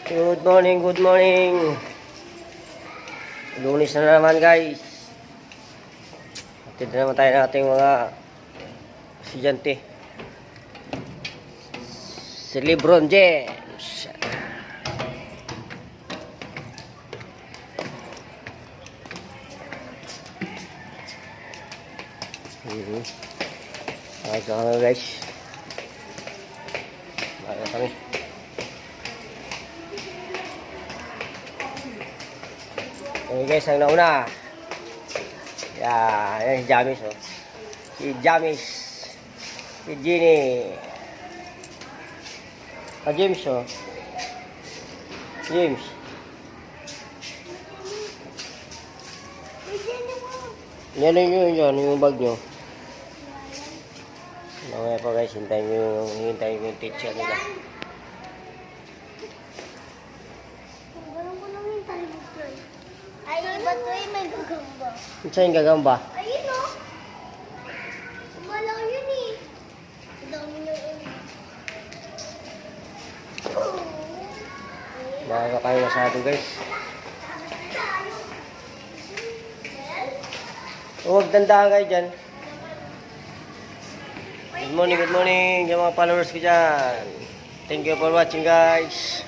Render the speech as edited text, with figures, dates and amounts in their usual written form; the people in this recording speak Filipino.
Good morning, good morning. Lunes na naman guys. Atid na naman tayo ng ating mga estudyante. Si Lebron James. Ayos na kami guys. Ayos na kami. Okay guys, ang nauna. Yan si Jamis oh. Si Jamis. Si Ginny. James oh. James. Yan yung bag nyo. Mamaya pa guys, hintayin yung teacher nila. Ay, ba't may gagamba? Saan yung gagamba? Ayun o. Wala yun eh. Dami nyo yun. Nakakakain masyado guys. Huwag tandaan kayo dyan. Good morning sa mga followers ko dyan. Thank you for watching guys.